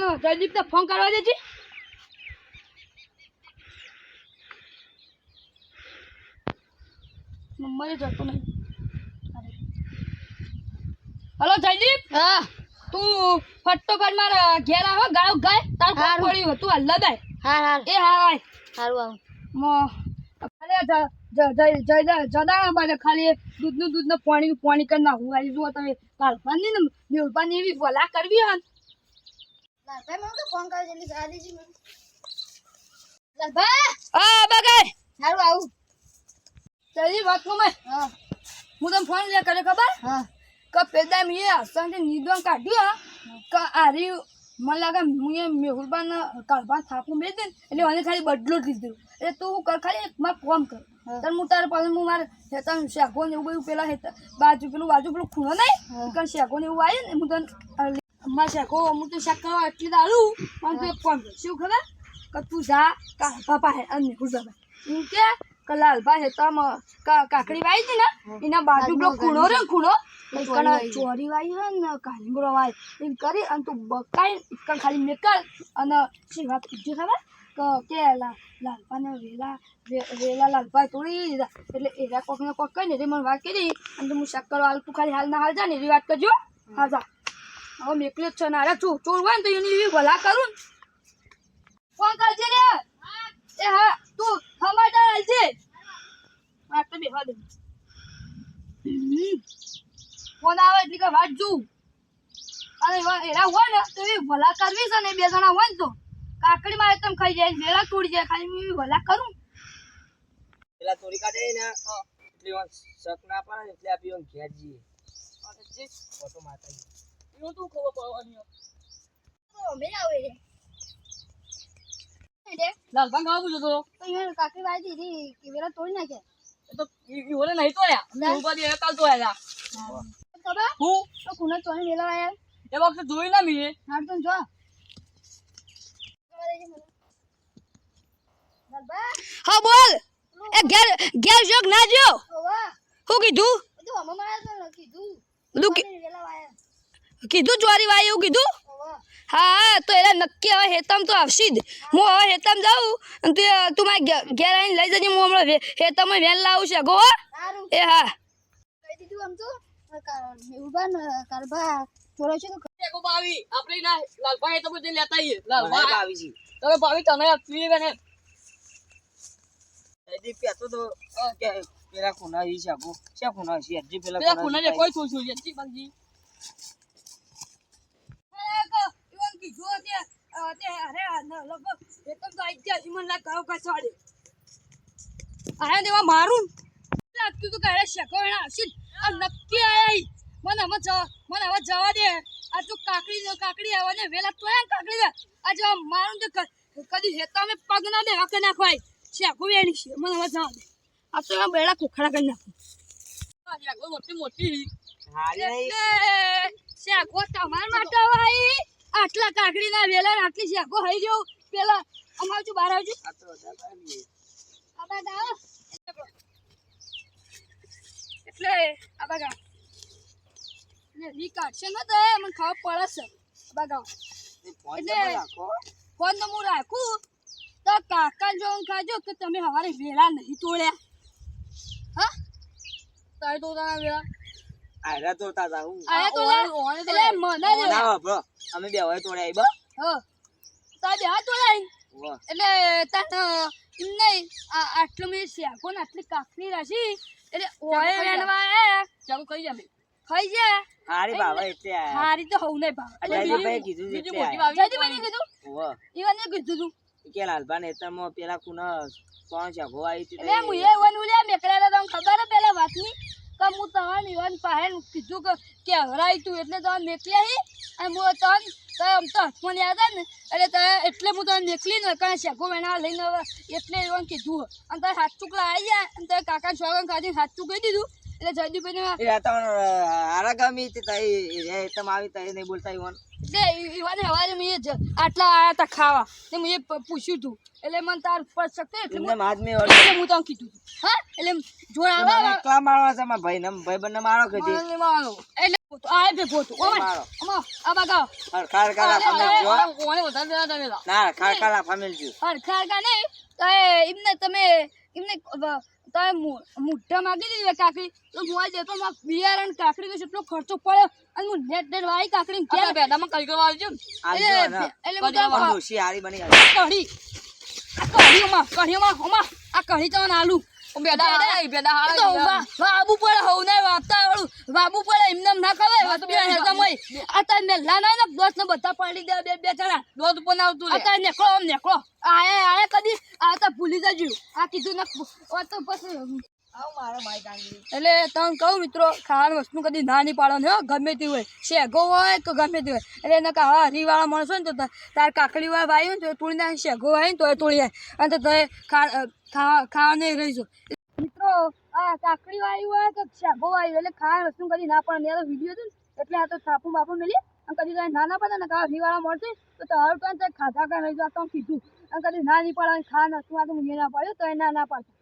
મને જયદીપને ફોન કરવા દેજે. નંબર જતો નહીં. હલો જયદીપ. હા તું ફટોફટ મારા ઘેર આવો ગાયો ગાય તાર કોણ પડ્યું હતું હલ્લા દાય. હા એ હા સારું જદા બને ખાલી દૂધનું પાણી કરી નાખું. આજે જુઓ તમે કાલપાની ને મેળપાની એવી ભલા કરવી હન. લાલભાઈ મને તો ફોન કરે જલ્દી જવા દેજે મને. લાલભાઈ હા બગાય સારું આવું. જલ્દી વાત કો મેં. હા હું તને ફોન લે કરે ખબર હા કે પેદા મે અસંતે નિદોન કાઢ્યું કે આરી મને લાગે મુએ મેહુલબાન કાલબાન થાપું મેં દે એટલે મને ખાલી બદલો જ લીધું. એટલે તું કર ખાલી માર કોમ કર. તને હું તારે પાસે હું મારે હેતા શાકો ને એવું બધું પેલા હેતા બાજુ પેલું ખૂણો નહીં કારણ શાકો ને એવું આવ્યું ને હું તને મારા શાકો હું તો શાક કરવા એટલી દાડું પણ તું એક કોમ કર શું ખબર કે તું જા પાપા હે અને મેહુલબા એમ કે લાલબા હેતામાં કાકડી વાઈ હતી ને એના બાજુ પેલો ખૂણો રે ખૂણો ચોરી વાઈ હે ને કાલીંગરો વાય એમ કરી અને તું બકાઈ ખાલી મેકર અને શી વાત પૂછ્યું ખબર કે લાલપાને વેલા લાલપા તોડી દીધા એટલે એરા કોકને કોક કઈ ને મને વાત કરી અને તું હું શાક કરવા હાલ તું ખાલી હાલ ના હાલ જા ને એવી વાત કરજો. હા જા હવે મેકલી જ છે ને અરે ચોર હોય ને તો એની એવી ભલા કરું ને ફોન કરજે રે. એ હા તું સમાચાર હાલજે વાત તો બેહવા દે. ફોન આવે એટલે કે વાત જોઉં અને એરા હોય ને તો એવી ભલા કરવી છે ને બે જણા હોય ને તો કાકડી માં એકદમ ખાઈ જાય વેલા તોડી જાય ખાલી હું એવી ભલા કરું પેલા તોડી કાઢે ને એટલે શક ના પડે એટલે આપી ઘેર જઈએ ફોટો માતાજી એનું તું ખબર પડવાની મે આવે રે લાલભાઈ ગાવા પૂછો તો તો કાકડી વાઈ દીધી કે વેલા તોડી નાખ્યા તો ઈ ઓલે નહીં તો યાર મેં ઉપાડી કાલ તો આયા ખબર હું તો કુના ચોરી વેલા આયા એ વખતે જોઈ ના મીએ હાર તો જો હા બોલ એ ઘેર જોક ના જો ઓવા હું કીધું બધું હમ મારા તો કીધું બધું વેલા આયા કીધું ચોરી વાય એવું કીધું ઓવા હા તો એલા નક્કી હવે હેતમ તો આવશી જ હું હવે હેતમ જાઉં અને તું મારા ઘેર આવીને લઈ જજે હું હમણાં હેતમમાં વેન લાવું છે ગો સારું એ હા કહી દીધું આમ તો મેહુલબાન કારબા ચોરો છે તો કો બાવી આપણે ના લાલભાઈ તો બધે લેતા આવીએ લાલભાઈ આવી છે તમે બાવી તમે પીવે ને એદી પેતો તો કે પેલા કોના ઈ શાકો છે કોના છે એજી પેલા કોના જે કોઈ છોછું યજી બાજી ઈવન કી જો તે અરે લગભગ એકમ તો આઈ ગયા ઈમન લા ગાવ કાછવાડે આયા દેવા મારું લાગતું તો કરે શકો એના હસીન આ નક્કી આયા મને હવે જવા દે આ તો કાકડી આવે ને વેલા તો એમ કાકડી દે આ જો મારું તો કદી હેતા મે પગ ના દે હકે નાખવાય શેકો વેણી છે મને હવે જવા દે આ તો બેડા ખોખડા કરી નાખું આ જાગો મોટી હારી શેકો તમાર માટે વાઈ આટલા કાકડી ના વેલા આટલી શેકો હઈ ગયો પેલા અમાર જો બહાર આવજો આ તો દાદાજી આબા ગાવ એટલે આબા ગાવ ને વી કાઢશે ને તો મને ખબર પડે છે આબા ગાવ એટલે રાખો ફોન તો હું રાખું તો કાકા જો ખાજો કે તમે હવારે વેલા નહીં તોડ્યા હા તારે તો તારા વેલા આયરા તો તાતા હું આયા તો એટલે મને ના બ્રો અમે બે હોય તોડે આઈ બા હા તારે બે તોડ્યા વાહ એટલે તને એમ નહીં આટલું મેં શેકો ને આટલી કાકડી રાશી એટલે ઓય વેનવા ચાલો કઈ જામે ખાઈ જાય હારી બાબા એટલે આયા હારી તો હોવ નહીં બા જયદીપભાઈ કીધું છે એટલે આયા જયદીપભાઈ કીધું વાહ ઈવને કીધું તું કે લાલભાઈ નેતામાં પેલા કોના કોણ શાકો આવી હતી એટલે હું એ વન ઉલ્યા મેકળેલા તમને ખબર હે પેલા વાતની કે હું તને ઈવન પાસે કીધું કે હરાઈ તું એટલે તને મેકલ્યા હી અને હું તને આમ તો હાથમાં યાદ ને એટલે હું તને મેકલી ને કારણ શેકો વેણા લઈને એટલે ઈવન કીધું અને તારે હાથ ચૂકલા આવી ગયા અને તારે કાકા છોકરા ખાધી હાથ ચૂક કહી દીધું એટલે જયદીપભાઈ એ તો આરા ગામી તે તઈ તમ આવી તઈ નહીં બોલતા ઈવન એટલે ઈવાને હવારે મેં આટલા આયા તા ખાવા ને મેં પૂછ્યું તું એટલે મને તાર પર શકતે એટલે હું તને કીધું તું હા એટલે જો આવે એકલા મારવા છે મારા ભાઈ બંને મારો કીધી એટલે પોતું આ બે પોતું ઓમે મારો અમા આ બાગા હરખા હરખા લાફા મેલજો હો. કોને વધારે દેવા તમે લા ના હરખા હરખા લાફા મેલજો. હરખા નહીં તો એમને તમે એમને તમે મુઠ્ઠા માગી દીધી કાકડી તો હું આજે તો બિયારણ કાકડી તો કેટલો ખર્ચો પડ્યો અને હું નેટ વાળી કાકડી ક્યાં બેડામાં કઈ કરવા આવજો આવજો ને. એટલે પણ બધા ડોશી હારી બની ગઈ. કઢીઓમાં આ કઢી તમને આલુ બાબુ પડે હવ ના વાપતા વાળું બાબુ પડે એમને ના ખબર આ તાર મેલા ના દોસ્ત ને બધા પડી દે બે બે જણા દોસ્ત પણ આવતું આ તાર નેકળો આમ નેકળો આયા કદી આ તો ભૂલી જજો આ કીધું ને તો પછી આવ મારો ભાઈ કાંગી. એટલે તમે કહું મિત્રો ખાવાની વસ્તુ કદી ના નહીં પાડવાની હો ગમે તે હોય શેગો હોય કે ગમે તે હોય એટલે એને કાવા હરીવાળા માણસો ને તો તાર કાકડીવાળા ભાઈ હોય ને તો તોડી નાખે શેગો હોય ને તો એ તોડી જાય અને તો ખાવા નહીં રહીશું મિત્રો આ કાકડી વાળી હોય કે શેગો વાળી એટલે ખાવાની વસ્તુ કદી ના પડે આ તો વિડીયો હતું ને એટલે આ તો થાપું બાપું મેલી અને કદી તમે ના પડે ને કાવા હરીવાળા મળશે તો તારું પણ ખાધા કાંઈ રહી જાય તો કીધું અને કદી ના નહીં પડે ખાવા વસ્તુ આ તો મને ના પાડ્યું તો એ ના પાડતા